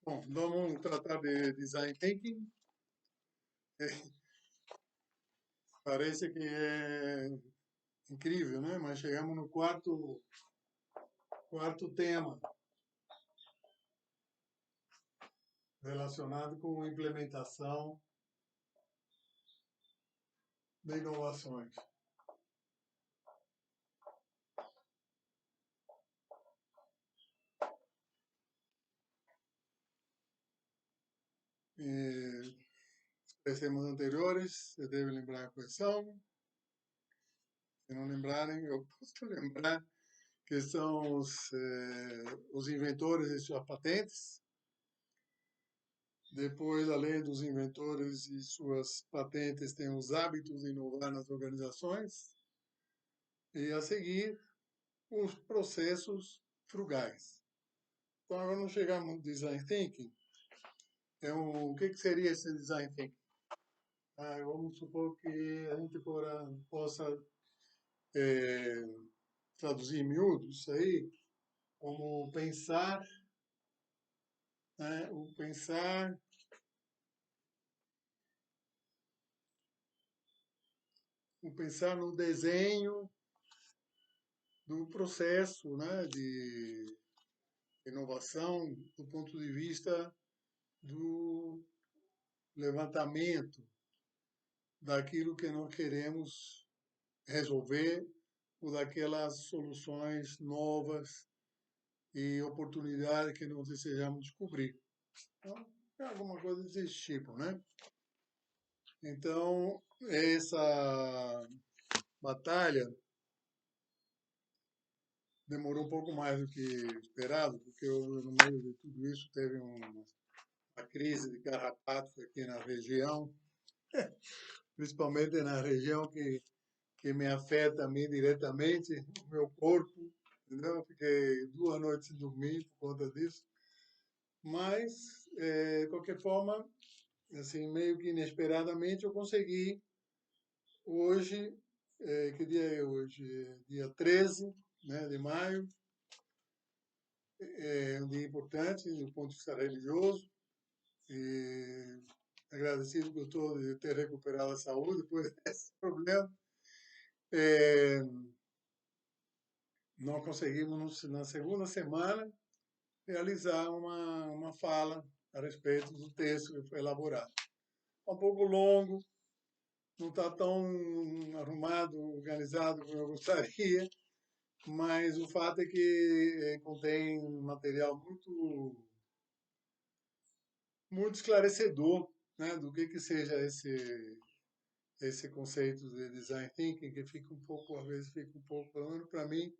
Bom, vamos tratar de design thinking. Parece que é incrível, né? Mas chegamos no quarto tema relacionado com implementação de inovações. E os temas anteriores, você deve lembrar quais são. Se não lembrarem, eu posso lembrar que são os inventores e suas patentes. Depois, além dos inventores e suas patentes, tem os hábitos de inovar nas organizações. E, a seguir, os processos frugais. Então, agora nós chegamos no design thinking. O que seria esse design thinking? Vamos supor que a gente possa traduzir em miúdos isso aí como pensar, né, o pensar no desenho do processo, né, de inovação do ponto de vista do levantamento daquilo que nós queremos resolver ou daquelas soluções novas e oportunidades que nós desejamos descobrir. Então, é alguma coisa desse tipo, né? Então, essa batalha demorou um pouco mais do que esperado, porque no meio de tudo isso teve uma crise de carrapato aqui na região, principalmente na região que me afeta a mim diretamente, o meu corpo, entendeu? Fiquei 2 noites sem dormir por conta disso. Mas, de qualquer forma, assim, meio que inesperadamente, eu consegui hoje, que dia é hoje? Dia 13, né, de maio, é um dia importante do ponto de vista religioso, e agradecido por todo de ter recuperado a saúde depois desse problema. Nós conseguimos, na segunda semana, realizar uma fala a respeito do texto que foi elaborado. É um pouco longo, não está tão arrumado, organizado como eu gostaria, mas o fato é que contém um material muito esclarecedor, né, do que seja esse conceito de design thinking, que fica um pouco, às vezes fica um pouco, pelo menos para mim,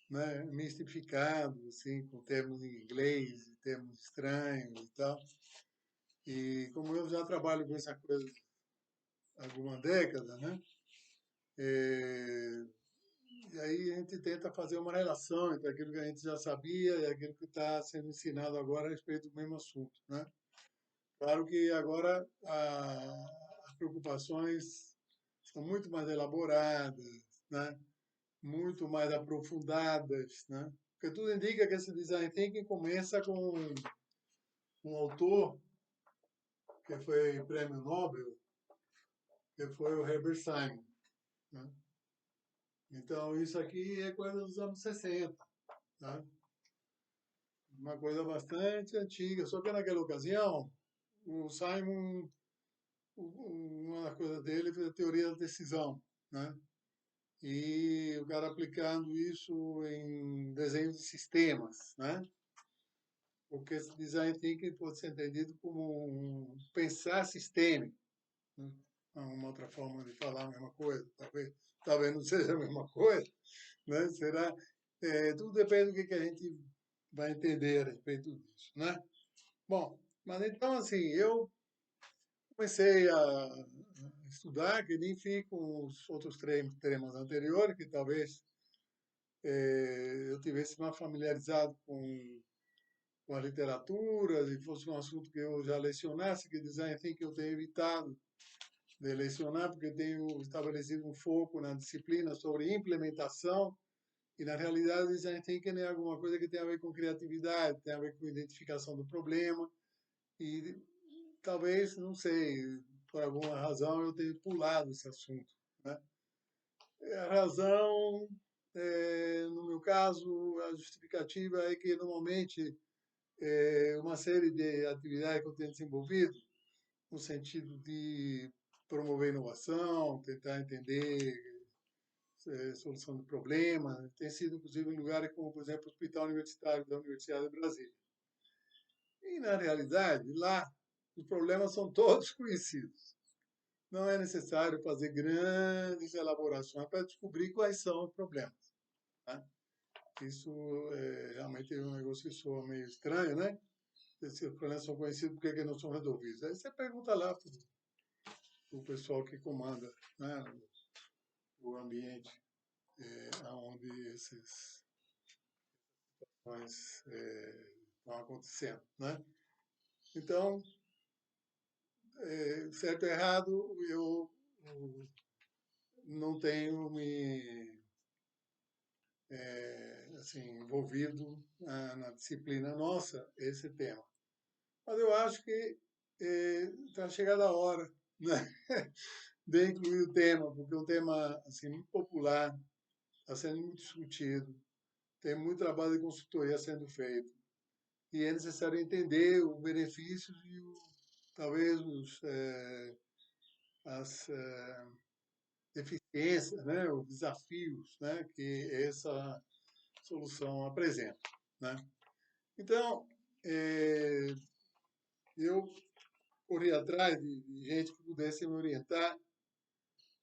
né, mistificado, assim, com termos em inglês, termos estranhos e tal. E como eu já trabalho com essa coisa há alguma década, né, e aí a gente tenta fazer uma relação entre aquilo que a gente já sabia e aquilo que está sendo ensinado agora a respeito do mesmo assunto, né? Claro que agora as preocupações estão muito mais elaboradas, né? Muito mais aprofundadas, né? Porque tudo indica que esse design thinking começa com um autor que foi prêmio Nobel, que foi o Herbert Simon, né? Então, isso aqui é coisa dos anos 60, tá? Uma coisa bastante antiga. Só que naquela ocasião, o Simon, uma das coisas dele foi a teoria da decisão, né? E o cara aplicando isso em desenho de sistemas, né? Porque esse design thinking pode ser entendido como um pensar sistêmico, né? Uma outra forma de falar a mesma coisa, talvez não seja a mesma coisa, né? Será, tudo depende do que a gente vai entender a respeito disso, né? Bom, mas então assim, eu comecei a estudar, que nem fiz com os outros temas anteriores, que talvez eu tivesse mais familiarizado com a literatura, e fosse um assunto que eu já lecionasse, que design thinking eu tenho evitado de lecionar, porque tenho estabelecido um foco na disciplina sobre implementação, e na realidade o design thinking é alguma coisa que tem a ver com criatividade, tem a ver com identificação do problema, E talvez, não sei, por alguma razão eu tenha pulado esse assunto, né? A razão, no meu caso, a justificativa é que normalmente uma série de atividades que eu tenho desenvolvido no sentido de promover inovação, tentar entender solução de problemas, tem sido inclusive em lugares como, por exemplo, o Hospital Universitário da Universidade de Brasília. E, na realidade, lá, os problemas são todos conhecidos. Não é necessário fazer grandes elaborações para descobrir quais são os problemas. Tá? Isso realmente é um negócio que soa meio estranho, né? Se os problemas são conhecidos, por que não são resolvidos? Aí você pergunta lá para o pessoal que comanda, né, o ambiente onde esses situações estão acontecendo. Né? Então, certo ou errado, eu não tenho me assim, envolvido na disciplina nossa esse tema. Mas eu acho que está chegada a hora, né, de incluir o tema, porque é um tema assim, muito popular, está sendo muito discutido, tem muito trabalho de consultoria sendo feito, e é necessário entender os benefícios e talvez as deficiências, né, os desafios, né, que essa solução apresenta. Né? Então, eu corri atrás de gente que pudesse me orientar.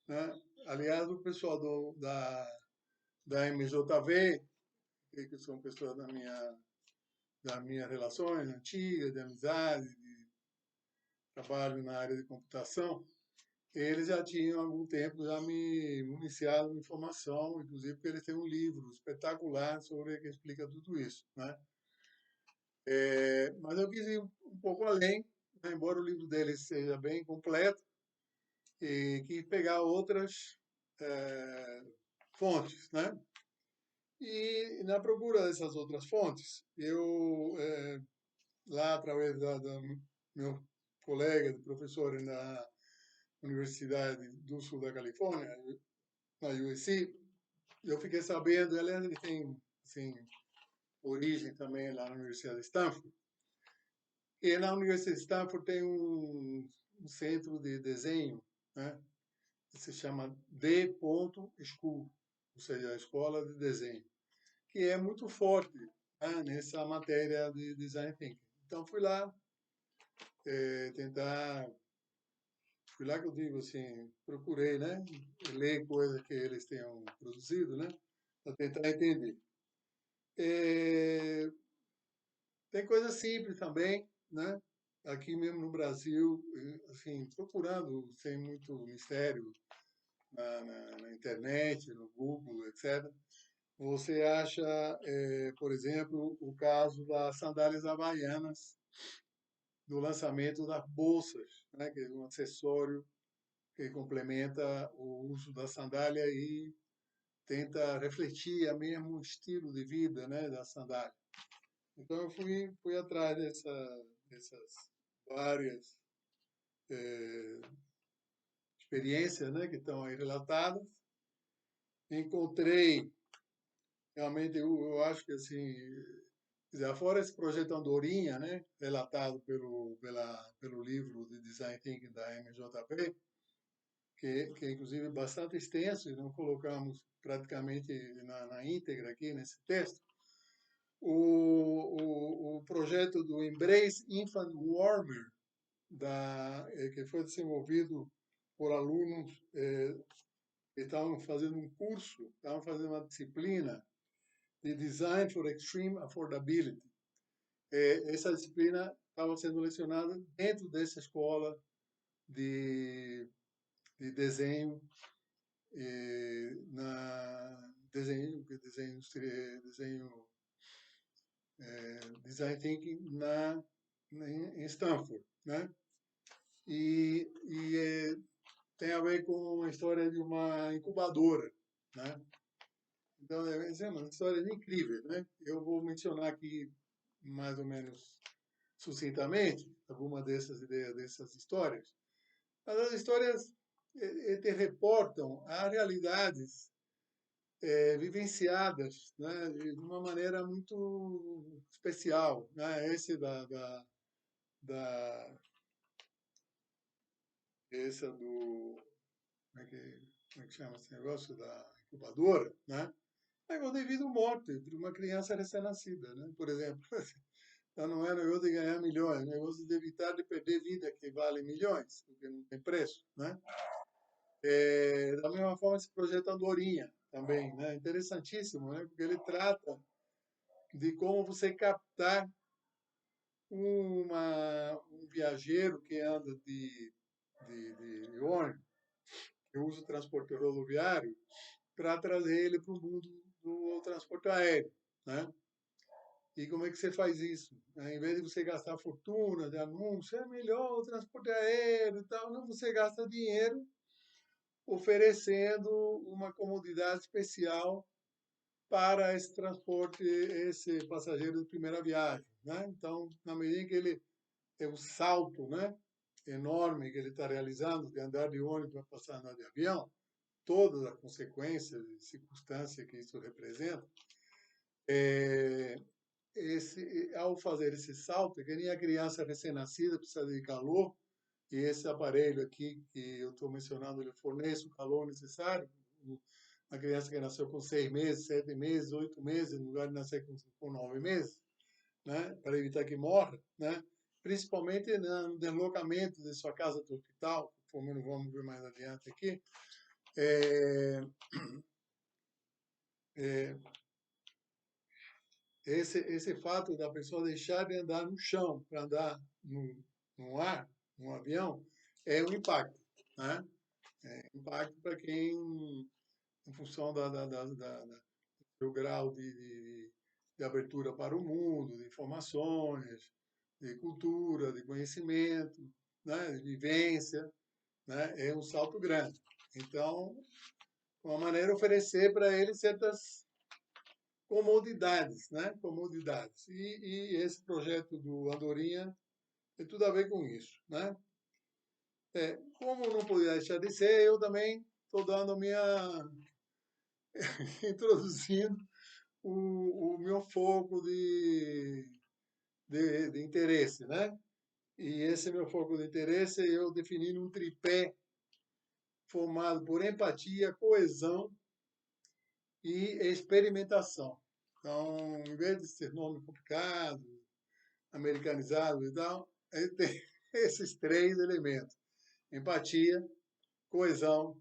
Né? Aliás, o pessoal da MJV, que são pessoas da minha relações antigas, de amizade, de trabalho na área de computação, eles já tinham há algum tempo já me municiado de informação, inclusive porque eles têm um livro espetacular sobre que explica tudo isso. Né? Mas eu quis ir um pouco além, né? Embora o livro deles seja bem completo, e quis pegar outras fontes. Né? E na procura dessas outras fontes, eu, lá através da meu colega, de professor na Universidade do Sul da Califórnia, na USC, eu fiquei sabendo, aliás, ele tem assim, origem também lá na Universidade de Stanford, e na Universidade de Stanford tem um centro de desenho, né, que se chama D.School, ou seja, a Escola de Desenho, que é muito forte, né, nessa matéria de Design Thinking. Então, fui lá tentar, fui lá que eu digo assim, procurei, né, ler coisas que eles tenham produzido, né, para tentar entender. Tem coisas simples também, né? Aqui mesmo no Brasil, assim, procurando sem muito mistério na internet, no Google, etc. Você acha, por exemplo, o caso das sandálias havaianas, do lançamento das bolsas, né? Que é um acessório que complementa o uso da sandália e tenta refletir o mesmo estilo de vida, né, da sandália. Então eu fui atrás dessas várias experiências, né, que estão aí relatadas. Encontrei, realmente, eu acho que assim, fora esse projeto Andorinha, né, relatado pelo livro de Design Thinking da MJP, que é inclusive bastante extenso e não colocamos praticamente na íntegra aqui nesse texto, o projeto do Embrace Infant Warmer, que foi desenvolvido por alunos que estavam fazendo um curso, estavam fazendo uma disciplina de Design for Extreme Affordability. Essa disciplina estava sendo lecionada dentro dessa escola de desenho, desenho Design Thinking em Stanford. Né? E tem a ver com a história de uma incubadora. Né? Então, é uma história incrível. Né? Eu vou mencionar aqui mais ou menos sucintamente alguma dessas ideias, dessas histórias. Mas as histórias te reportam a realidades vivenciadas, né, de uma maneira muito especial, né? Esse da esse do como é que chama esse negócio da incubadora, né? É o devido morte de uma criança recém-nascida, né? Por exemplo. Então não é negócio de ganhar milhões, é negócio de evitar de perder vida que vale milhões, porque não tem preço, né? Da mesma forma esse projeto Andorinha também, né? Interessantíssimo, né? Porque ele trata de como você captar um viajeiro que anda de ônibus, que usa o transporte rodoviário, para trazer ele para o mundo do transporte aéreo, né? E como é que você faz isso? Em vez de você gastar fortuna de anúncio, é melhor o transporte aéreo e tal, não, você gasta dinheiro oferecendo uma comodidade especial para esse transporte, esse passageiro de primeira viagem, né? Então, na medida em que ele tem um salto, né, enorme que ele está realizando de andar de ônibus para passar a andar de avião, todas as consequências e circunstâncias que isso representa, é, ao fazer esse salto, que nem a criança recém-nascida precisa de calor, e esse aparelho aqui que eu estou mencionando, ele fornece o calor necessário. Uma criança que nasceu com 6 meses, 7 meses, 8 meses, no lugar de nascer com 9 meses, né, para evitar que morra, né, principalmente no deslocamento de sua casa para o hospital, como vamos ver mais adiante aqui. É, é, esse fato da pessoa deixar de andar no chão para andar no ar, no avião, é um impacto, né? Impacto para quem, em função do grau de abertura para o mundo, de informações, de cultura, de conhecimento, né? De vivência, né? É um salto grande. Então, uma maneira de oferecer para ele certas comodidades, né? Comodidades. E esse projeto do Andorinha tem tudo a ver com isso, né? Como não podia deixar de ser, eu também estou dando introduzindo o meu foco de interesse, né? E esse meu foco de interesse eu defini um tripé formado por empatia, coesão e experimentação. Então, em vez de ser nome complicado, americanizado e tal, ele tem esses três elementos: empatia, coesão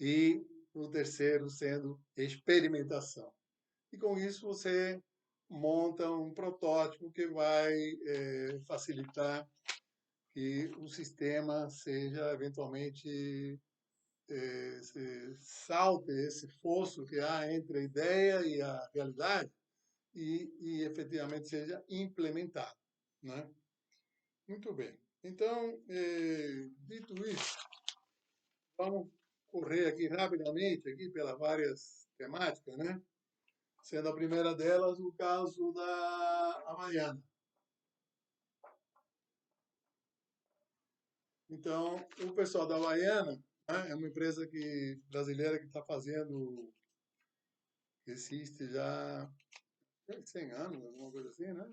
e o terceiro sendo experimentação. E com isso você monta um protótipo que vai facilitar que o sistema seja eventualmente salte esse fosso que há entre a ideia e a realidade e efetivamente seja implementado, né? Muito bem. Então, dito isso, vamos correr aqui rapidamente aqui pelas várias temáticas, né? Sendo a primeira delas o caso da Havaiana. Então, o pessoal da Havaiana, né, é uma empresa brasileira que está fazendo, existe já 100 anos, alguma coisa assim, né?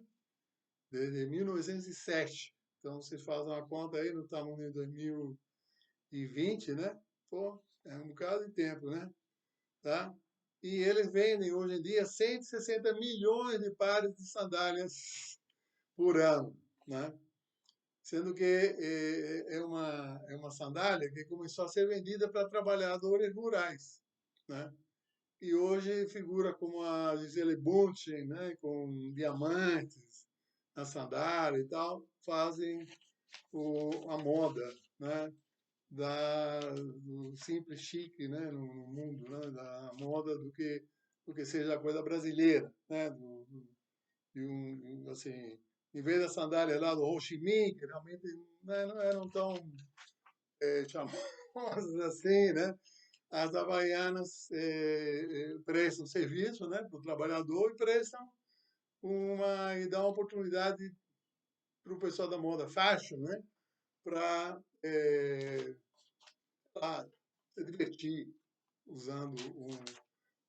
Desde 1907. Então, vocês fazem uma conta aí, não estamos em 2020, né? Pô, é um bocado de tempo, né? Tá? E eles vendem hoje em dia 160 milhões de pares de sandálias por ano, né? Sendo que é uma sandália que começou a ser vendida para trabalhadores rurais, né? E hoje figura como a Gisele Bündchen, né? Com diamantes na sandália e tal, fazem a moda, né? Do simples chique, né, no mundo, né, da moda do que seja a coisa brasileira, né, assim, em vez da sandália lá do Ho Chi Minh, que realmente, né, não eram tão famosas assim, né, as havaianas prestam serviço, né, para o trabalhador e prestam e dão uma oportunidade para o pessoal da moda fashion, né? Para se divertir usando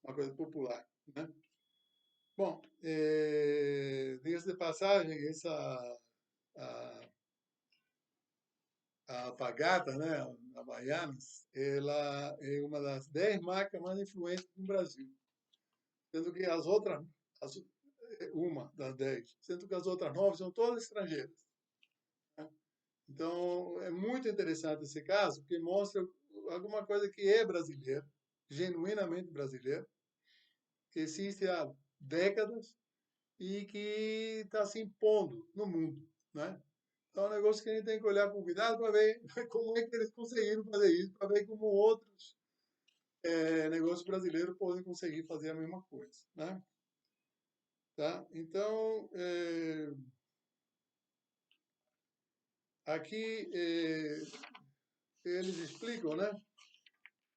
uma coisa popular, né? Bom, diga-se de passagem, a, a Alpargatas, né, a Havaianas, ela é uma das 10 marcas mais influentes no Brasil, sendo que as outras, as, uma das 10, sendo que as outras 9 são todas estrangeiras, né? Então, é muito interessante esse caso, porque mostra alguma coisa que é brasileira, genuinamente brasileira, que existe há décadas e que está se impondo no mundo, né? Então, é um negócio que a gente tem que olhar com cuidado para ver como é que eles conseguiram fazer isso, para ver como outros negócios brasileiros podem conseguir fazer a mesma coisa, né? Tá? Então, aqui eles explicam, né,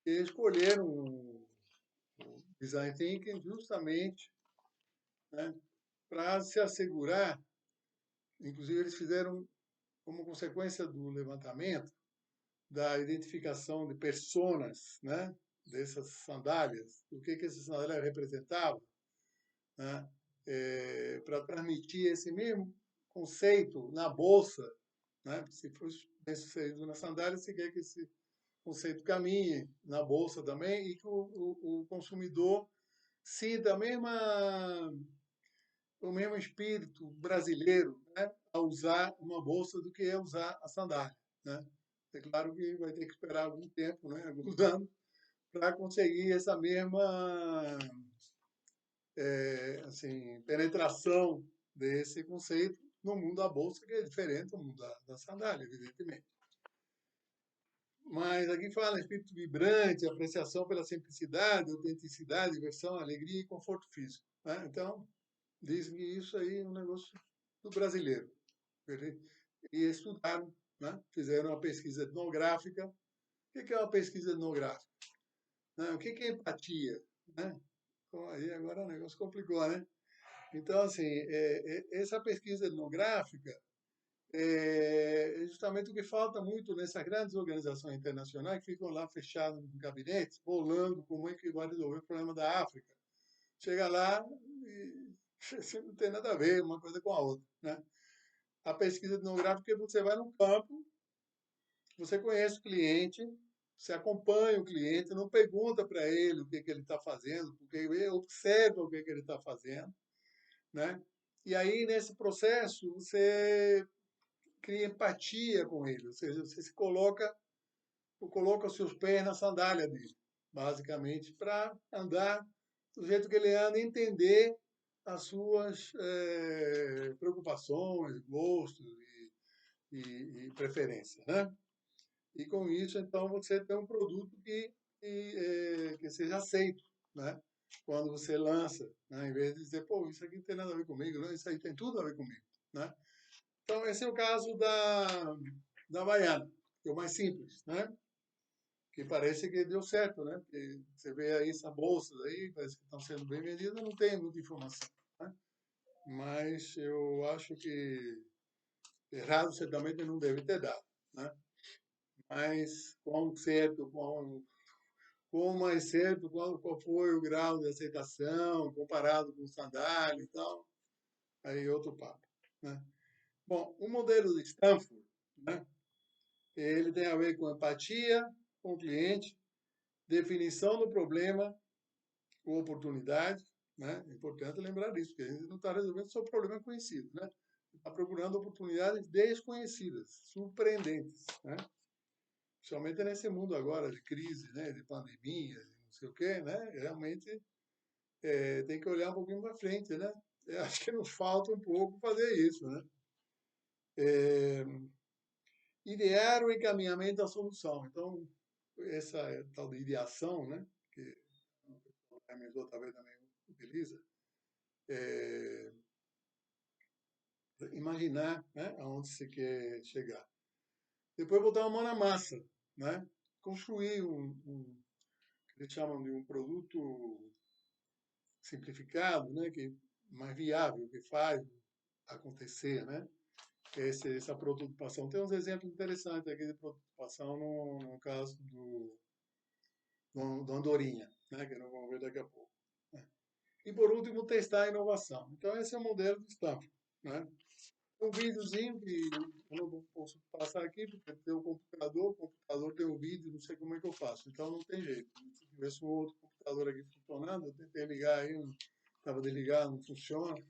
que escolheram o Design Thinking justamente, né, para se assegurar, inclusive eles fizeram como consequência do levantamento, da identificação de personas, né, dessas sandálias, o que essas sandálias representavam, né, para transmitir esse mesmo conceito na bolsa, né, se for bem sucedido na sandália, você quer que esse conceito caminhe na bolsa também e que o consumidor sinta o mesmo espírito brasileiro, né, a usar uma bolsa do que é usar a sandália, né. É claro que vai ter que esperar algum tempo, né, alguns anos, para conseguir essa mesma assim, penetração desse conceito no mundo da bolsa, que é diferente do mundo da sandália, evidentemente. Mas aqui fala espírito vibrante, apreciação pela simplicidade, autenticidade, diversão, alegria e conforto físico, né? Então, dizem que isso aí é um negócio do brasileiro. E estudaram, né? Fizeram uma pesquisa etnográfica. O que é uma pesquisa etnográfica? Né? O que é empatia? Né? Então, aí agora o negócio complicou, né? Então, assim, essa pesquisa etnográfica é justamente o que falta muito nessas grandes organizações internacionais que ficam lá fechadas no gabinete, bolando como é que vai resolver o problema da África. Chega lá e não tem nada a ver uma coisa com a outra, né? A pesquisa etnográfica é você vai no campo, você conhece o cliente, você acompanha o cliente, não pergunta para ele o que ele está fazendo, porque ele observa o que ele está fazendo, né? E aí, nesse processo, você cria empatia com ele, ou seja, você se coloca os seus pés na sandália dele, basicamente, para andar do jeito que ele anda e entender as suas preocupações, gostos e preferências, né? E com isso, então, você tem um produto que seja aceito, né? Quando você lança, né? Em vez de dizer, pô, isso aqui não tem nada a ver comigo, não, isso aí tem tudo a ver comigo, né? Então, esse é o caso da Havaiana, que é o mais simples, né? Que parece que deu certo, né? Porque você vê aí essa bolsas aí, parece que estão sendo bem vendidas, não tem muita informação, né? Mas eu acho que errado certamente não deve ter dado, né? Mas quão certo, quão mais certo, qual foi o grau de aceitação comparado com o sandália e tal, aí outro papo, né? Bom, o modelo de Stanford, né? Ele tem a ver com empatia com o cliente, definição do problema com oportunidade, né? É importante lembrar disso, porque a gente não está resolvendo só problema conhecido, né? Está procurando oportunidades desconhecidas, surpreendentes, né? Principalmente nesse mundo agora de crise, né? De pandemia, de não sei o quê, né? Realmente tem que olhar um pouquinho para frente, né? Eu acho que nos falta um pouco fazer isso, né? Idear o encaminhamento da solução. Então, essa tal de ideação, né? Que a Mesot talvez também utiliza, imaginar, né, aonde você quer chegar. Depois botar a mão na massa, né? Construir que eles chamam de um produto simplificado, né, que mais viável, que faz acontecer, né? essa prototipação. Tem uns exemplos interessantes aqui de prototipação no caso do Andorinha, né, que nós vamos ver daqui a pouco. Né? E por último, testar a inovação. Então, esse é o modelo de Stanford. Né? Um videozinho que eu não posso passar aqui, porque tem o computador tem o vídeo, não sei como é que eu faço. Então, não tem jeito. Se tivesse um outro computador aqui funcionando, eu tentei ligar aí, estava desligado, não funciona.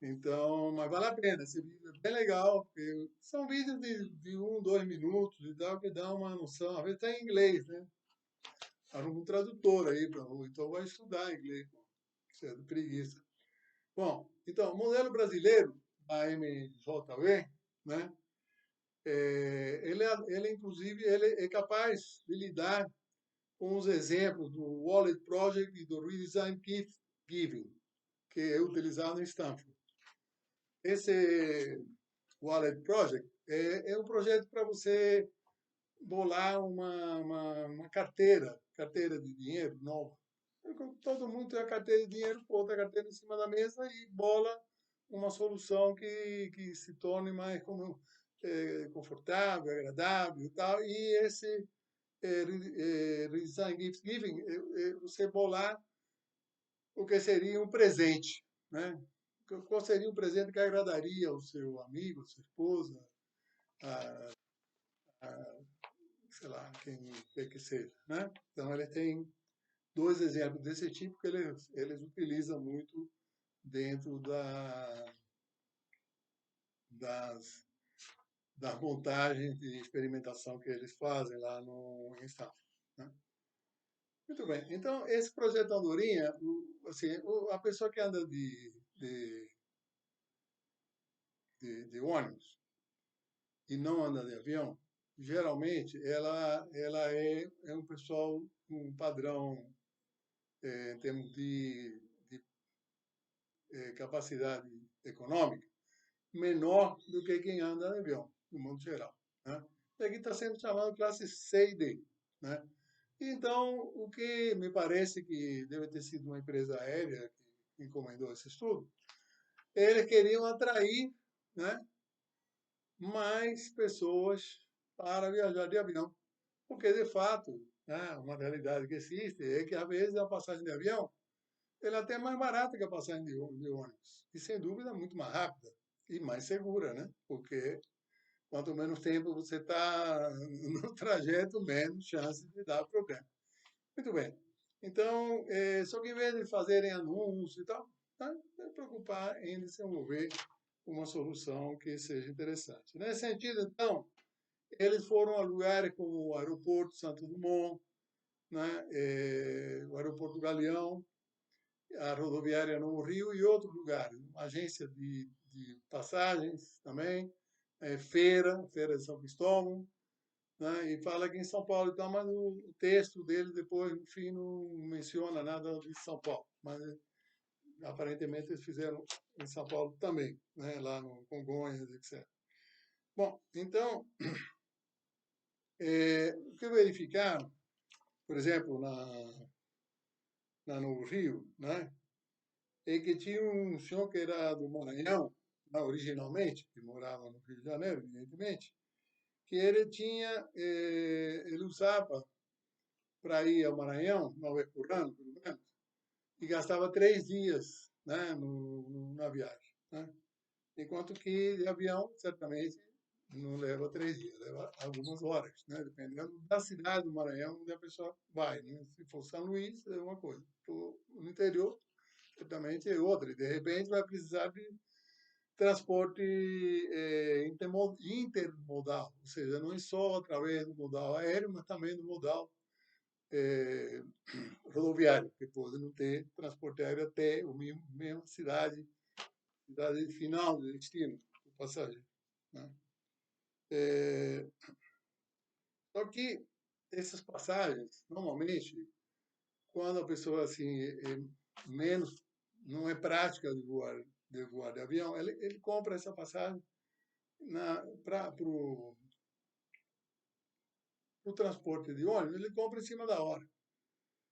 Então, mas vale a pena, esse vídeo é bem legal, porque são vídeos de 1, 2 minutos e tal, que dá uma noção, às vezes está em inglês, né? Arruma um tradutor aí, então vai estudar inglês, isso é de preguiça. Bom, então, o modelo brasileiro, da MJV, né? Ele, inclusive, ele é capaz de lidar com os exemplos do Wallet Project e do Redesign Giving, que é utilizado em Stanford. Esse Wallet Project é um projeto para você bolar uma carteira de dinheiro nova. Todo mundo tem a carteira de dinheiro, bota a carteira em cima da mesa e bola uma solução que se torne mais confortável, agradável e tal. E esse Redesign Gift Giving, você bolar o que seria um presente, né? Qual seria um presente que agradaria ao seu amigo, à sua esposa, a, sei lá, quem quer que seja, né? Então, ele tem dois exemplos desse tipo que eles utilizam muito dentro das, das montagens de experimentação que eles fazem lá no Stanford, né? Muito bem. Então, esse projeto Andorinha, assim, a pessoa que anda de ônibus e não anda de avião, geralmente ela é um pessoal, um padrão em termos de capacidade econômica menor do que quem anda de avião, no mundo geral. Né? E aqui está sendo chamado classe C e D. Né? Então, o que me parece que deve ter sido uma empresa aérea que encomendou esse estudo, eles queriam atrair, né, mais pessoas para viajar de avião. Porque, de fato, né, uma realidade que existe é que, às vezes, a passagem de avião ela é até mais barata que a passagem de ônibus. E, sem dúvida, muito mais rápida e mais segura, né? Porque quanto menos tempo você está no trajeto, menos chance de dar problema. Muito bem. Então, só que em vez de fazerem anúncios e tal, tá? É preocupar em desenvolver uma solução que seja interessante. Nesse sentido, então, eles foram a lugares como o aeroporto Santos Dumont, né? O aeroporto Galeão, a rodoviária no Rio e outros lugares, uma agência de passagens também, feira de São Cristóvão, né? E fala que em São Paulo, então, mas o texto dele depois, no fim, não menciona nada de São Paulo, mas aparentemente eles fizeram em São Paulo também, né? Lá no Congonhas, etc. Bom, então, o que verificaram, por exemplo, no Rio, né? É que tinha um senhor que era do Maranhão, né, originalmente, que morava no Rio de Janeiro, evidentemente, que ele usava para ir ao Maranhão, uma vez por ano, pelo menos, e gastava 3 dias, né, na viagem. Né? Enquanto que de avião, certamente, não leva 3 dias, leva algumas horas, né, dependendo da cidade do Maranhão onde a pessoa vai. Né? Se for São Luís, é uma coisa. No interior, certamente é outra. E, de repente, vai precisar de transporte intermodal, ou seja, não é só através do modal aéreo, mas também do modal eh, rodoviário, que pode não ter transporte aéreo até a mesma cidade final de destino do passageiro. Né? Só que essas passagens, normalmente, quando a pessoa assim menos não é prática de voar de avião, ele compra essa passagem para o transporte de ônibus, ele compra em cima da hora.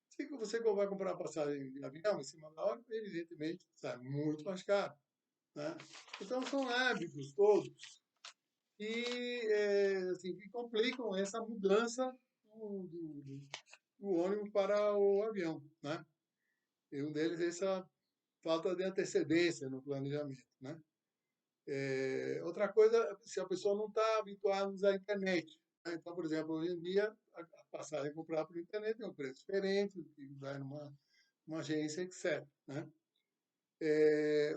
Se você vai comprar passagem de avião em cima da hora, evidentemente sai muito mais caro. né? Então, são hábitos todos assim, que complicam essa mudança do ônibus para o avião, né? E um deles é essa falta de antecedência no planejamento, né? Outra coisa, se a pessoa não está habituada a usar a internet, né? Então, por exemplo, hoje em dia, a passagem comprar por internet tem um preço diferente do que vai numa uma agência, etc, né?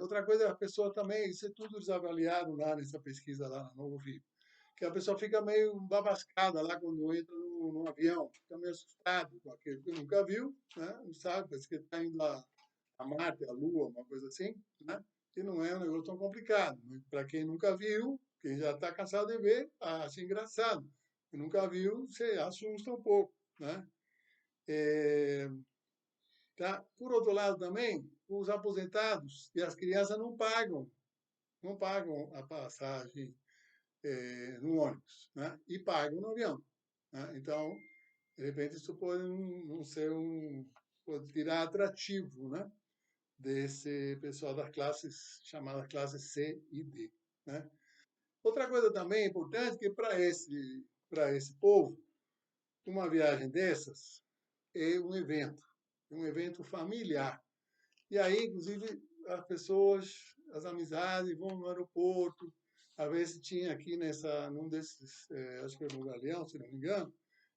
Outra coisa, a pessoa também, isso é tudo desavaliado lá nessa pesquisa lá na Novo Rio, que a pessoa fica meio babascada lá quando entra no avião, fica meio assustado com aquilo que nunca viu, né? Não sabe, parece que está indo a Marte, a Lua, uma coisa assim, né? E não é um negócio tão complicado. Para quem nunca viu, quem já está cansado de ver, acha engraçado. Quem nunca viu, você assusta um pouco, né? É, tá? Por outro lado também, os aposentados e as crianças não pagam a passagem no ônibus, né? E pagam no avião, né? Então, de repente, isso pode não ser pode tirar atrativo, né? Desse pessoal das classes chamadas classes C e D, né? Outra coisa também importante que para esse povo, uma viagem dessas é um evento familiar. E aí, inclusive, as pessoas, as amizades vão no aeroporto. Às vezes tinha aqui num desses, acho que era no Galeão, se não me engano,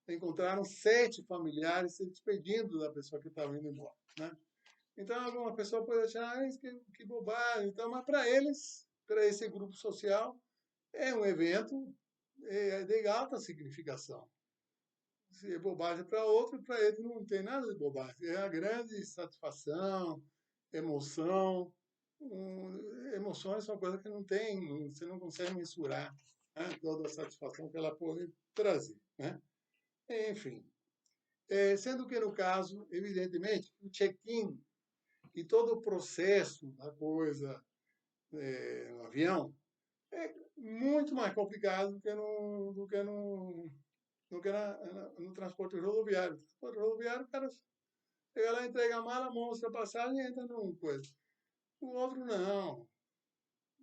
encontraram 7 familiares se despedindo da pessoa que estava indo embora, né? Então, alguma pessoa pode achar, que bobagem. Então, mas para eles, para esse grupo social, é um evento de alta significação. Se é bobagem para outro, para eles não tem nada de bobagem. É a grande satisfação, emoção. Emoções são coisas que não tem, você não consegue mensurar, né? Toda a satisfação que ela pode trazer, né? Enfim, sendo que no caso, evidentemente, o check-in e todo o processo da coisa no avião é muito mais complicado do que no transporte rodoviário. No transporte rodoviário, o cara chega lá, entrega a mala, mostra a passagem e entra num coisa. O outro não.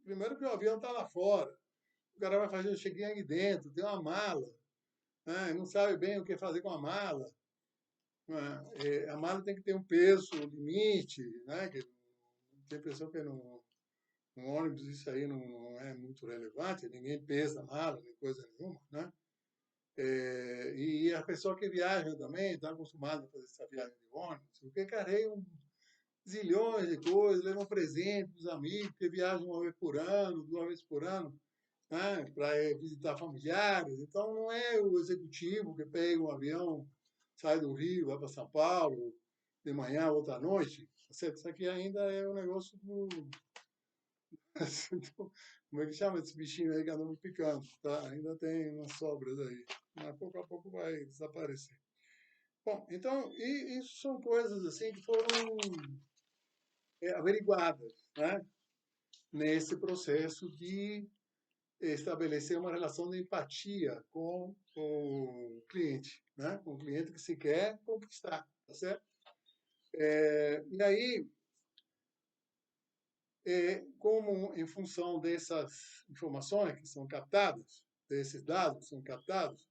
Primeiro que o avião está lá fora. O cara vai fazer o check-in aqui dentro, tem uma mala, né? Não sabe bem o que fazer com a mala. Né? A mala tem que ter um peso limite, né? Que tem pessoa que não, no ônibus isso aí não é muito relevante, ninguém pesa a mala, nem coisa nenhuma, né? E a pessoa que viaja também está acostumada a fazer essa viagem de ônibus, porque carregam zilhões de coisas, levam presente dos amigos, que viajam uma vez por ano, 2 vezes por ano, né, para visitar familiares. Então, não é o executivo que pega um avião, sai do Rio, vai para São Paulo, de manhã, outra noite. Isso aqui ainda é um negócio como é que chama esse bichinho aí que anda me picando? Tá? Ainda tem umas sobras aí, mas pouco a pouco vai desaparecer. Bom, então, e isso são coisas assim que foram averiguadas, né? Nesse processo de estabelecer uma relação de empatia com o cliente, né? Com o cliente que se quer conquistar, tá certo? E aí, como em função dessas informações que são captadas, desses dados que são captados,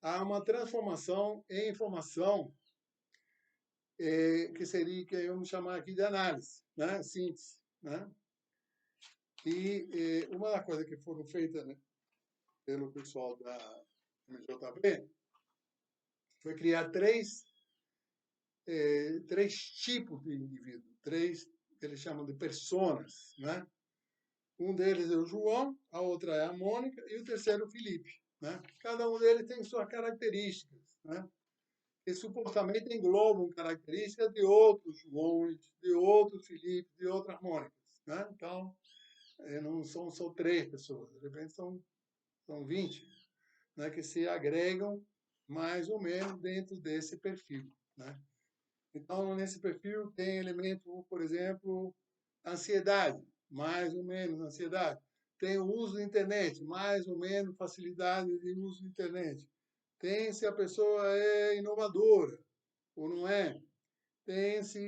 há uma transformação em informação que seria, que vamos chamar aqui de análise, né? Síntese, né? E uma das coisas que foram feitas, né, pelo pessoal da MJB foi criar três tipos de indivíduo, três que eles chamam de personas, né? Um deles é o João, a outra é a Mônica e o terceiro é o Felipe, né? Cada um deles tem suas características, né? Que supostamente englobam características de outros Joões, de outros Felipe, de outras Mônicas, né? Então, não são só 3 pessoas, de repente são 20, né? Que se agregam mais ou menos dentro desse perfil, né? Então, nesse perfil tem elemento, por exemplo, ansiedade, mais ou menos ansiedade. Tem o uso da internet, mais ou menos facilidade de uso da internet. Tem se a pessoa é inovadora ou não é. Tem se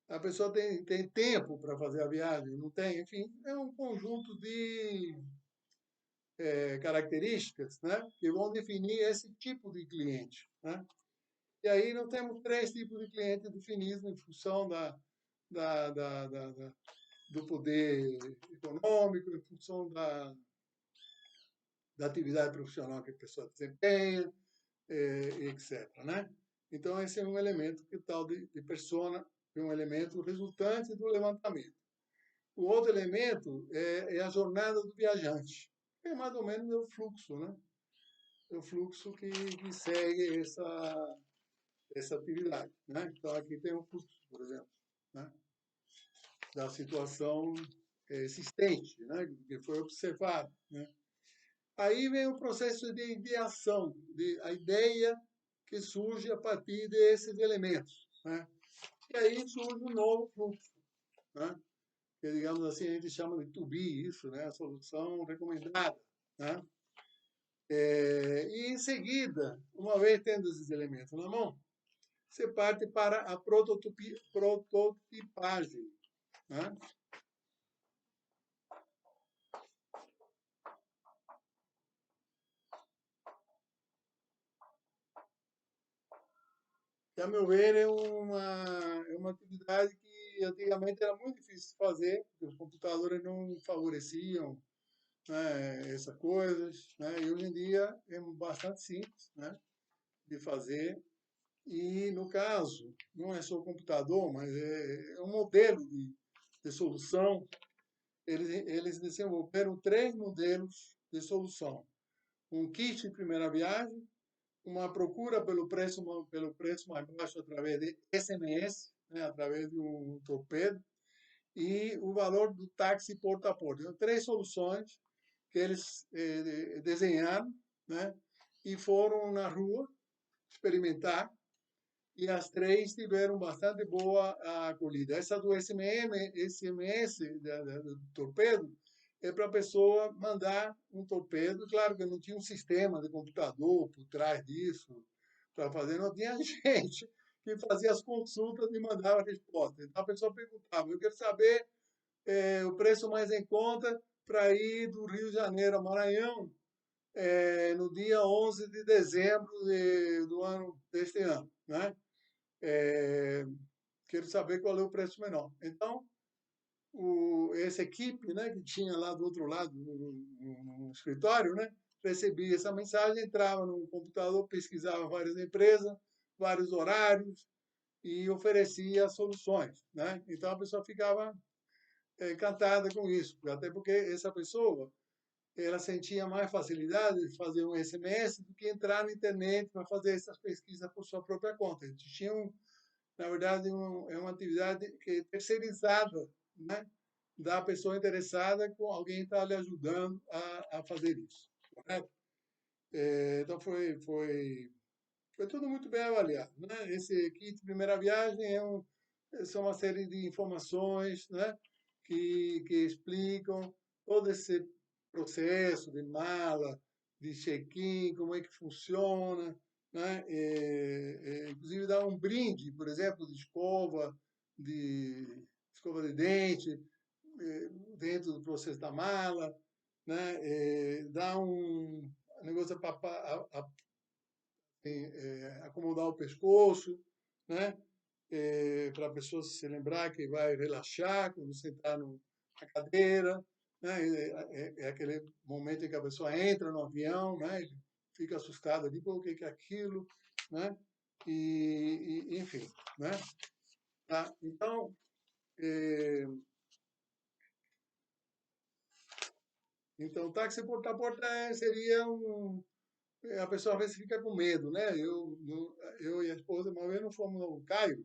A pessoa tem tempo para fazer a viagem, não tem? Enfim, é um conjunto de características, né, que vão definir esse tipo de cliente, né? E aí nós temos três tipos de clientes definidos em função do poder econômico, em função da atividade profissional que a pessoa desempenha, etc. Né? Então, esse é um elemento que tal de persona, é um elemento resultante do levantamento. O outro elemento é a jornada do viajante, que é mais ou menos o fluxo, né? É o fluxo que segue essa atividade. Né? Então, aqui tem um fluxo, por exemplo, né? Da situação existente, né? Que foi observado. Né? Aí vem o processo de ideação, a ideia que surge a partir desses elementos. Né? E aí surge um novo fluxo, né? Que, digamos assim, a gente chama de to be, isso, né? A solução recomendada. Né? E em seguida, uma vez tendo esses elementos na mão, você parte para a prototipagem. Né? Que, a meu ver, é uma atividade que antigamente era muito difícil de fazer, porque os computadores não favoreciam, né, essas coisas, né, e hoje em dia é bastante simples, né, de fazer. E, no caso, não é só o computador, mas é um modelo de solução. Eles desenvolveram três modelos de solução. Um kit de primeira viagem, uma procura pelo preço mais baixo através de SMS, né, através de um torpedo, e o valor do táxi porta a porta. Então, três soluções que eles desenharam, né, e foram na rua experimentar, e as três tiveram bastante boa acolhida. Essa do SMS, do torpedo, é para a pessoa mandar um torpedo. Claro que não tinha um sistema de computador por trás disso para fazer, não tinha gente que fazia as consultas e mandava a resposta. Então a pessoa perguntava: eu quero saber o preço mais em conta para ir do Rio de Janeiro a Maranhão no dia 11 de dezembro do ano deste ano, né? É, quero saber qual é o preço menor. Então, essa equipe, né, que tinha lá do outro lado, no escritório, né, recebia essa mensagem, entrava no computador, pesquisava várias empresas, vários horários e oferecia soluções. Né? Então, a pessoa ficava encantada com isso, até porque essa pessoa ela sentia mais facilidade de fazer um SMS do que entrar na internet para fazer essas pesquisas por sua própria conta. Eles tinham, na verdade, é uma atividade que é terceirizada, né, da pessoa interessada com alguém que está lhe ajudando a fazer isso. Correto? Então, foi tudo muito bem avaliado. Né? Esse kit de primeira viagem são uma série de informações, né, que explicam todo esse processo de mala, de check-in, como é que funciona, né? Inclusive dá um brinde, por exemplo, de escova de dente, dentro do processo da mala, né? Dá um negócio para acomodar o pescoço, né? Para a pessoa se lembrar que vai relaxar quando sentar na cadeira, né? É aquele momento em que a pessoa entra no avião, né? Ele fica assustado ali, pô, o que é aquilo, né? Enfim, né? Tá? Então, táxi porta a porta seria a pessoa às vezes fica com medo, né? Eu e a esposa uma vez nós fomos no Caio,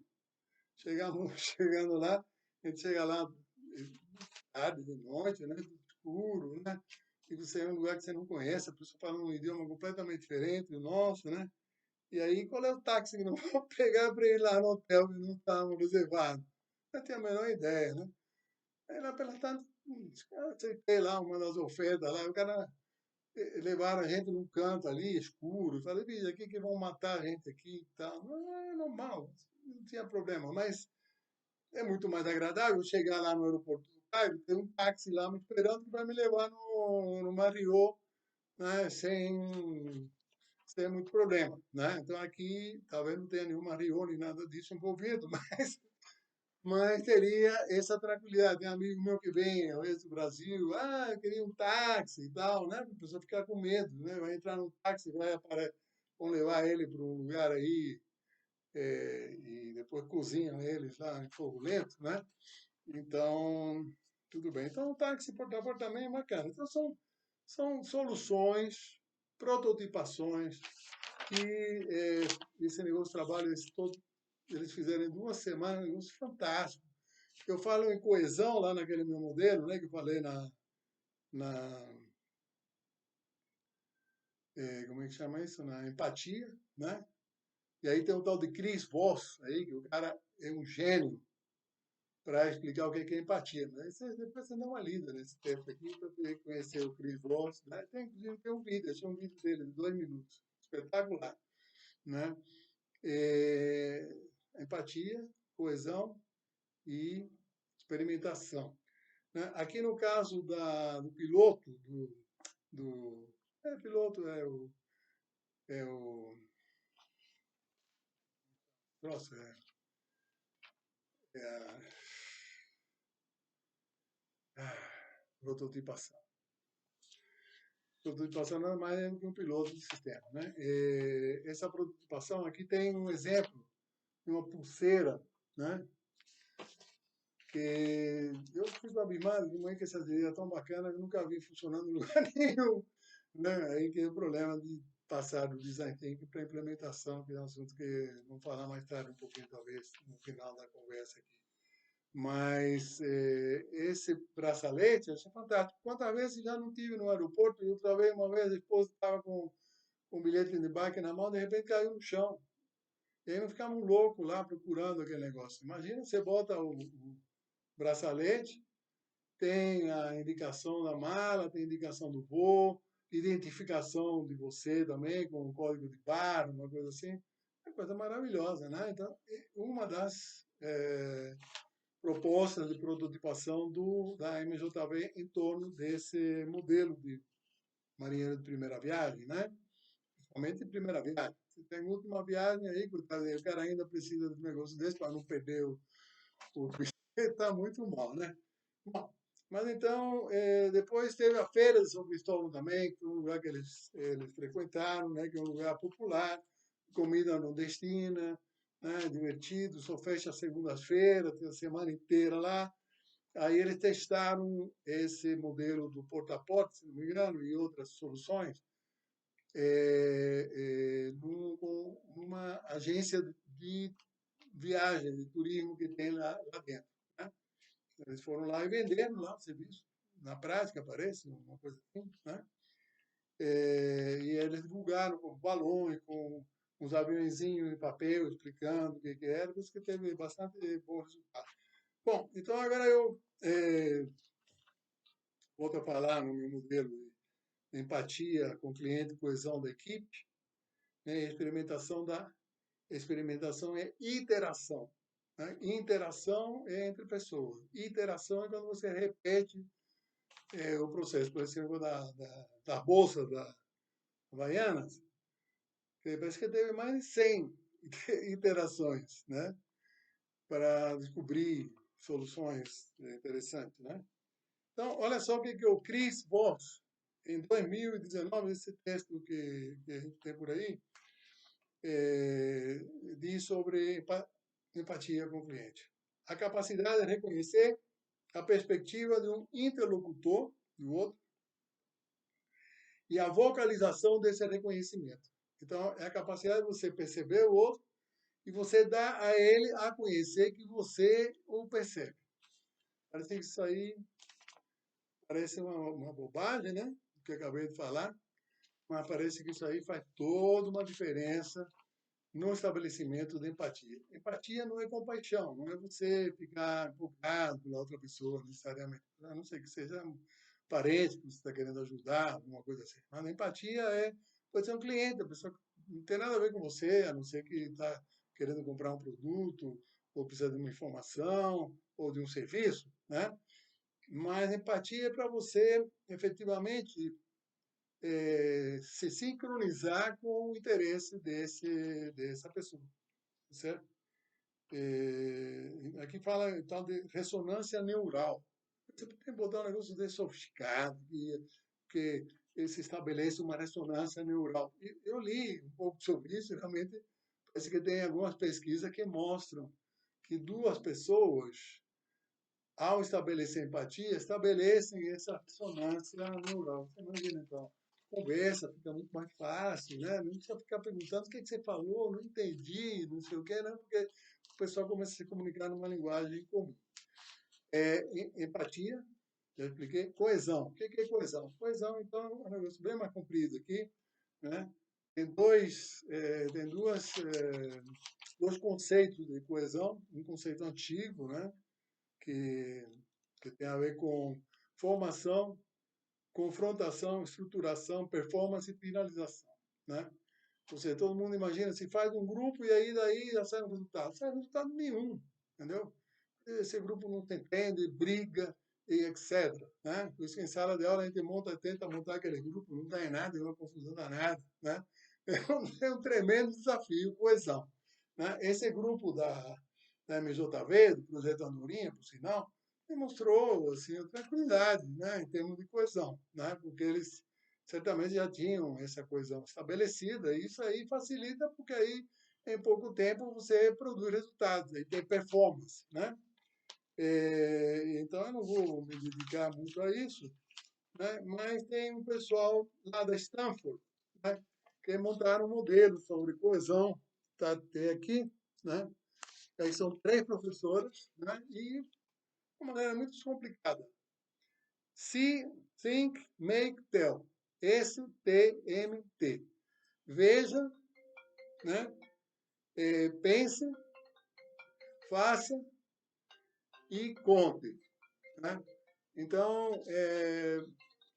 chegamos, chegando lá, a gente chega lá tarde, de noite, né? Tudo escuro, né? E você é um lugar que você não conhece, a pessoa fala um idioma completamente diferente do nosso, né? E aí, qual é o táxi que nós vamos pegar para ir lá no hotel que não estávamos reservados? Não tenho a menor ideia, né? Aí lá pela tanto, aceitei lá uma das ofertas lá, o cara levaram a gente num canto ali, escuro. Eu falei, bicho, aqui que vão matar a gente aqui e tal. Não, é normal, não tinha problema. Mas É muito mais agradável chegar lá no aeroporto do Cairo, ter um táxi lá me esperando que vai me levar no Mariot, né, sem muito problema, né? Então aqui talvez não tenha nenhuma Mariot nem nada disso envolvido, mas teria essa tranquilidade. Tem amigo meu que vem, às vezes, do Brasil, eu queria um táxi e tal, né? A pessoa fica com medo, né? Vai entrar num táxi, vão levar ele para um lugar aí, e depois cozinham eles lá em fogo lento, né? Então, tudo bem. Então, o táxi porta a porta também é bacana. Então, são soluções, prototipações, que esse negócio de trabalho, eles fizeram em 2 semanas, um negócio fantástico. Eu falo em coesão lá naquele meu modelo, né, que eu falei na como é que chama isso? Na empatia, né? E aí tem o tal de Chris Voss, aí, que o cara é um gênio para explicar o que é empatia. Né? Depois você dá uma lida nesse texto aqui para conhecer o Chris Voss. Né? Inclusive, tem um vídeo, achei um vídeo dele de 2 minutos. Espetacular. Né? É, empatia, coesão e experimentação. Né? Aqui no caso do piloto, piloto é o nossa, é prototipação. Prototipação nada mais é do que um piloto de sistema. Né? Essa prototipação aqui tem um exemplo de uma pulseira, né? Que eu fiz uma bimada de manhã que essa ideia é tão bacana que nunca vi funcionando em lugar nenhum. Né? Aí que é o problema de passar do design thinking para a implementação, que é um assunto que vamos falar mais tarde um pouquinho, talvez, no final da conversa aqui. Mas esse braçalete, eu achei fantástico. Quantas vezes já não tive no aeroporto, e outra vez, uma vez, a esposa estava com um bilhete de embarque na mão, de repente caiu no chão. E aí não ficamos loucos lá procurando aquele negócio. Imagina, você bota o braçalete, tem a indicação da mala, tem a indicação do voo, identificação de você também, com o código de barra, uma coisa assim. É uma coisa maravilhosa, né? Então, uma das propostas de prototipação da MJV em torno desse modelo de marinheiro de primeira viagem, né? Principalmente de primeira viagem. Você tem última viagem aí, o cara ainda precisa de um negócio desse para não perder o está muito mal, né? Bom, mas então, depois teve a Feira de São Cristóvão também, que foi um lugar que eles frequentaram, né? Que é um lugar popular, comida nordestina, né? Divertido, só fecha segundas-feiras, tem a semana inteira lá. Aí eles testaram esse modelo do porta-a-porta, se não me engano, e outras soluções, numa agência de viagem, de turismo que tem lá dentro. Né? Eles foram lá e venderam lá o serviço. Na prática, parece, uma coisa assim. Né? E eles divulgaram com balões, com uns aviãozinhos em papel explicando o que era, por isso que teve bastante bom resultado. Bom, então agora eu volto a falar no meu modelo de empatia com o cliente, coesão da equipe, né? Experimentação é iteração. Né? Interação é entre pessoas. Iteração é quando você repete o processo. Por exemplo, da bolsa da Havaianas, que parece que teve mais de 100 iterações, né? Para descobrir soluções interessantes. Né? Então, olha só o que o Chris Voss, em 2019, esse texto que a gente tem por aí, diz sobre empatia com o cliente. A capacidade de reconhecer a perspectiva de um interlocutor, do outro, e a vocalização desse reconhecimento. Então, é a capacidade de você perceber o outro e você dar a ele a conhecer que você o percebe. Parece que isso aí parece uma bobagem, né? O que eu acabei de falar, mas parece que isso aí faz toda uma diferença no estabelecimento da empatia. Empatia não é compaixão, não é você ficar empolgado pela outra pessoa, necessariamente. A não ser que seja um parente que você está querendo ajudar, alguma coisa assim. Mas a empatia pode ser um cliente, a pessoa que não tem nada a ver com você, a não ser que está querendo comprar um produto ou precisa de uma informação, ou de um serviço, né? Mas empatia é para você, efetivamente, se sincronizar com o interesse dessa pessoa, certo? Aqui fala então de ressonância neural. Você tem que botar um negócio desse sofisticado, que se estabelece uma ressonância neural. E eu li um pouco sobre isso, e realmente parece que tem algumas pesquisas que mostram que duas pessoas, ao estabelecer empatia, estabelecem essa ressonância neural. Você imagina, então, conversa fica muito mais fácil, né? Não precisa ficar perguntando o que você falou, não entendi, não sei o quê, não, porque o pessoal começa a se comunicar numa linguagem comum. Empatia, já expliquei. Coesão. O que é coesão? Coesão, então, é um negócio bem mais comprido aqui, né? Tem dois conceitos de coesão. Um conceito antigo, né? Que tem a ver com formação, confrontação, estruturação, performance e finalização, né? Ou seja, todo mundo imagina, se faz um grupo e aí daí já sai um resultado. Não sai resultado nenhum, entendeu? Esse grupo não se entende, briga e etc. Né? Por isso que em sala de aula a gente tenta montar aquele grupo, não dá em nada, é uma confusão danada. Né? É um tremendo desafio, coesão. Né? Esse grupo da MJV, do Projeto Andorinha, por sinal, demonstrou assim, tranquilidade, né? Em termos de coesão, né? Porque eles certamente já tinham essa coesão estabelecida, e isso aí facilita, porque aí em pouco tempo você produz resultados, aí tem performance, né? Então eu não vou me dedicar muito a isso, né? Mas tem um pessoal lá da Stanford, né? Que montaram um modelo sobre coesão, está até aqui, né? Aí são 3 professoras, né? E de uma maneira muito descomplicada. See, think, make, tell. STMT. Veja, né? Pense, faça e conte. Né? Então,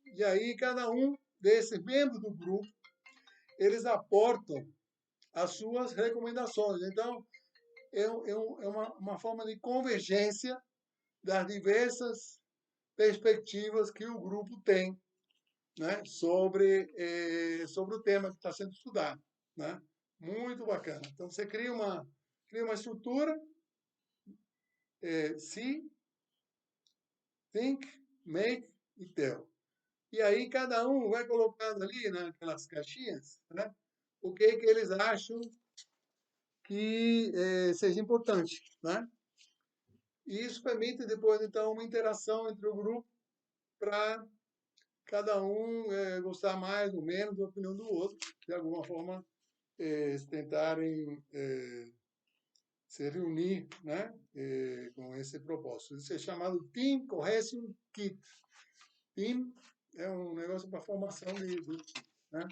e aí cada um desses membros do grupo, eles aportam as suas recomendações. Então, é uma forma de convergência das diversas perspectivas que o grupo tem, né, sobre o tema que está sendo estudado. Né? Muito bacana. Então, você cria uma estrutura, see, think, make e tell. E aí cada um vai colocando ali naquelas caixinhas, né, o que eles acham que seja importante. Né? E isso permite depois, então, uma interação entre o grupo para cada um gostar mais ou menos da opinião do outro, de alguma forma tentarem se reunir, né, com esse propósito. Isso é chamado Team Cohesion Kit. Team é um negócio para formação de time. Né?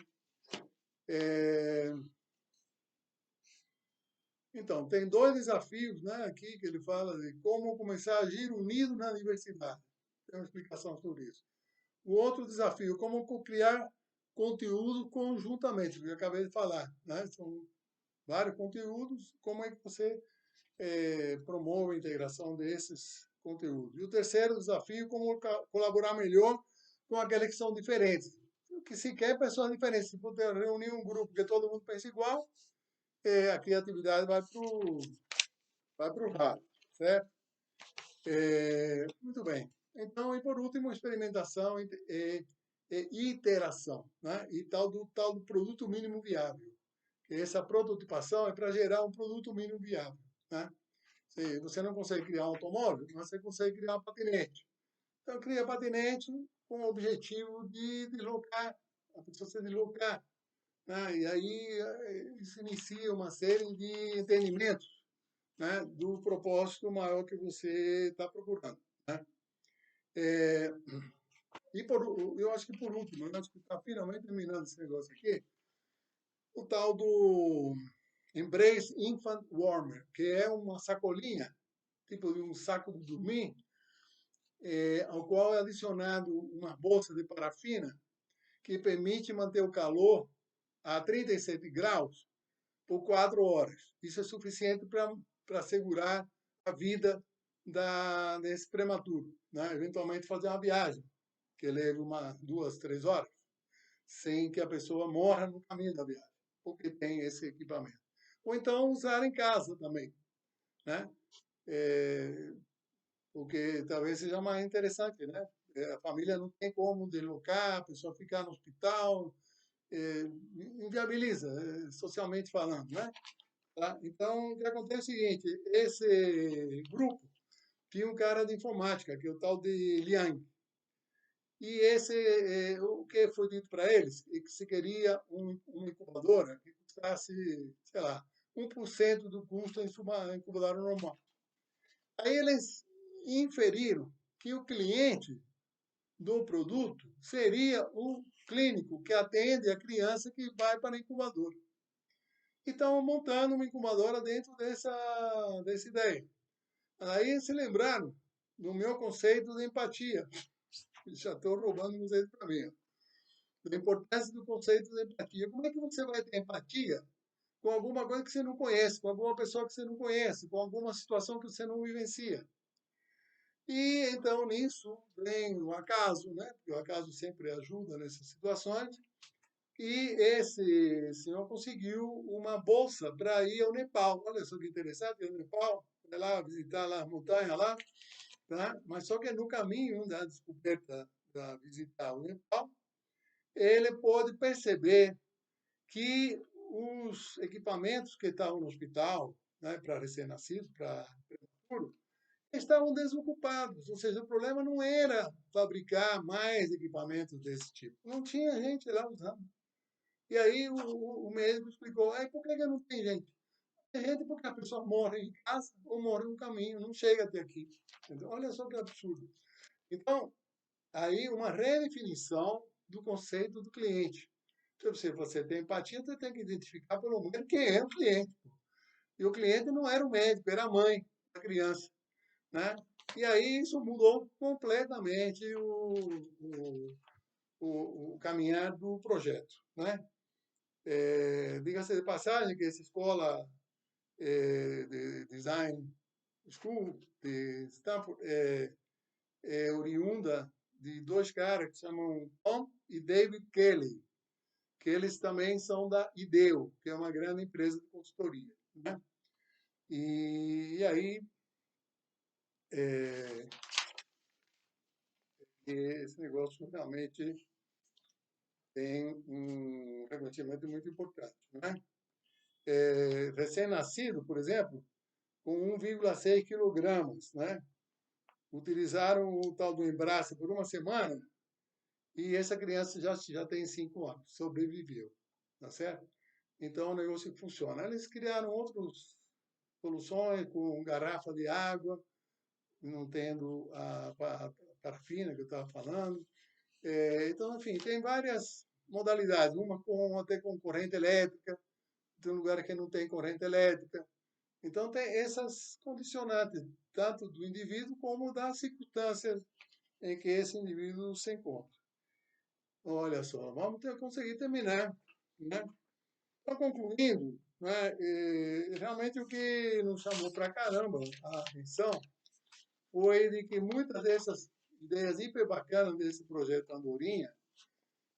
Então, tem 2 desafios, né, aqui que ele fala de como começar a agir unido na universidade. Tem uma explicação sobre isso. O outro desafio, como criar conteúdo conjuntamente, que eu acabei de falar. Né? São vários conteúdos, como é que você promove a integração desses conteúdos. E o terceiro desafio, como colaborar melhor com aqueles que são diferentes. O que se quer é pessoas diferentes. Se puder reunir um grupo que todo mundo pensa igual, a criatividade vai para o rato, certo? Muito bem. Então, e por último, experimentação e iteração, né? E tal do produto mínimo viável. Essa prototipação é para gerar um produto mínimo viável, né? Você não consegue criar um automóvel, mas você consegue criar uma patinete. Então, cria patinete com o objetivo de deslocar, a pessoa se deslocar. Né? E aí se inicia uma série de entendimentos, né, do propósito maior que você está procurando. Né? Eu acho que por último, eu acho que está finalmente terminando esse negócio aqui, o tal do Embrace Infant Warmer, que é uma sacolinha, tipo de um saco de dormir, ao qual é adicionado uma bolsa de parafina que permite manter o calor a 37 graus por 4 horas. Isso é suficiente para para assegurar a vida desse prematuro, né? Eventualmente fazer uma viagem, que leve 2, 3 horas, sem que a pessoa morra no caminho da viagem, porque tem esse equipamento. Ou então usar em casa também, né? Porque talvez seja mais interessante, né? A família não tem como deslocar, a pessoa ficar no hospital, inviabiliza, socialmente falando, né? Tá? Então, o que acontece é o seguinte, esse grupo tinha um cara de informática, que é o tal de Liang. E o que foi dito para eles é que se queria uma incubadora que custasse, sei lá, 1% do custo em uma incubadora normal. Aí eles inferiram que o cliente do produto seria o clínico que atende a criança que vai para a incubadora. E estão montando uma incubadora dentro dessa ideia. Aí se lembraram do meu conceito de empatia. Já estou roubando vocês para mim. Da importância do conceito de empatia. Como é que você vai ter empatia com alguma coisa que você não conhece, com alguma pessoa que você não conhece, com alguma situação que você não vivencia? E então nisso vem o acaso, né? Porque o acaso sempre ajuda nessas situações. E esse senhor conseguiu uma bolsa para ir ao Nepal. Olha só que interessante, ir ao Nepal, vai lá visitar lá a montanha lá, tá? Mas só que no caminho da descoberta da visitar o Nepal, ele pôde perceber que os equipamentos que estavam no hospital, né, para recém-nascido, para prematuro, estavam desocupados. Ou seja, o problema não era fabricar mais equipamentos desse tipo. Não tinha gente lá usando. E aí o médico explicou, por que não tem gente? Tem gente porque a pessoa morre em casa ou morre no caminho, não chega até aqui. Entendeu? Olha só que absurdo. Então, aí uma redefinição do conceito do cliente. Então, se você tem empatia, você tem que identificar pelo menos quem é o cliente. E o cliente não era o médico, era a mãe da criança, né? E aí isso mudou completamente o caminhar do projeto, né? Diga-se de passagem que essa escola de design school de Stanford é oriunda de 2 caras que se chamam Tom e David Kelly, que eles também são da IDEO, que é uma grande empresa de consultoria, né? E aí esse negócio realmente tem um reconhecimento muito importante, né? Recém-nascido, por exemplo, com 1,6 quilogramas, né? Utilizaram o tal do Embrace por uma semana e essa criança já tem 5 anos, sobreviveu, tá certo? Então o negócio funciona. Eles criaram outras soluções com garrafa de água, não tendo a parafina que eu estava falando. Então, enfim, tem várias modalidades, uma até com corrente elétrica, tem lugar que não tem corrente elétrica. Então, tem essas condicionantes, tanto do indivíduo como das circunstâncias em que esse indivíduo se encontra. Olha só, vamos conseguir terminar, né? Então, concluindo, né, realmente o que nos chamou para caramba a atenção foi de que muitas dessas ideias hiper bacanas desse projeto Andorinha,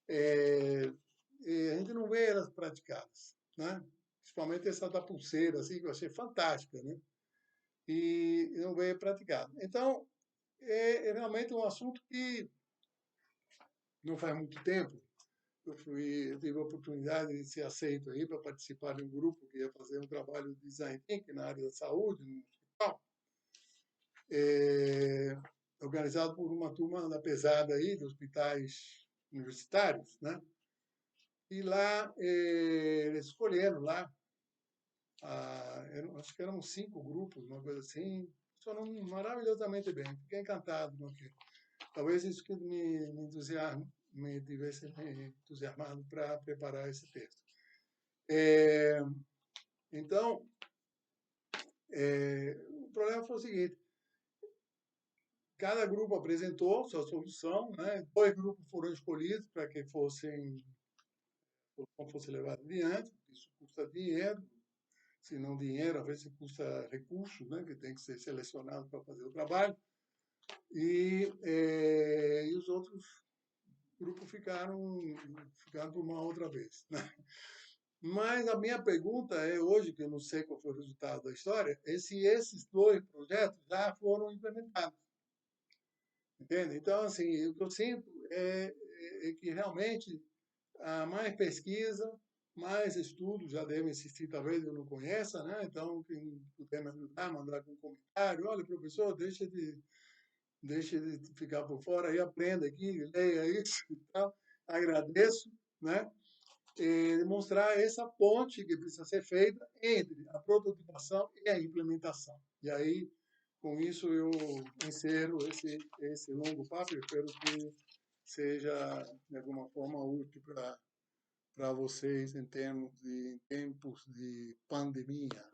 a gente não vê elas praticadas, né? Principalmente essa da pulseira, assim, que eu achei fantástica, né? E não vê praticada. Então, é realmente um assunto que não faz muito tempo. Eu tive a oportunidade de ser aceito aí para participar de um grupo que ia fazer um trabalho de design thinking na área da saúde, no hospital, organizado por uma turma da pesada aí, de hospitais universitários, né? E lá eles escolheram lá, acho que eram 5 grupos, uma coisa assim, funcionou maravilhosamente bem. Fiquei encantado com aquilo. Talvez isso que me tivesse me entusiasmado para preparar esse texto. Então, o problema foi o seguinte: cada grupo apresentou sua solução, né? 2 grupos foram escolhidos para que fosse levado adiante. Isso custa dinheiro, se não dinheiro, às vezes custa recursos, né, que tem que ser selecionado para fazer o trabalho, e os outros grupos ficaram por uma outra vez, né? Mas a minha pergunta é hoje, que eu não sei qual foi o resultado da história, é se esses dois projetos já foram implementados, entende? Então, assim, o que eu sinto é que realmente há mais pesquisa, mais estudos, já devem existir, talvez eu não conheça, né? Então, quem puder me ajudar, mandar um comentário, olha, professor, deixe de ficar por fora aí, aprenda aqui, leia isso e tal. Agradeço, né? E demonstrar essa ponte que precisa ser feita entre a prototipação e a implementação. E aí, com isso, eu encerro esse longo papo. Eu espero que seja, de alguma forma, útil para vocês em tempos de pandemia.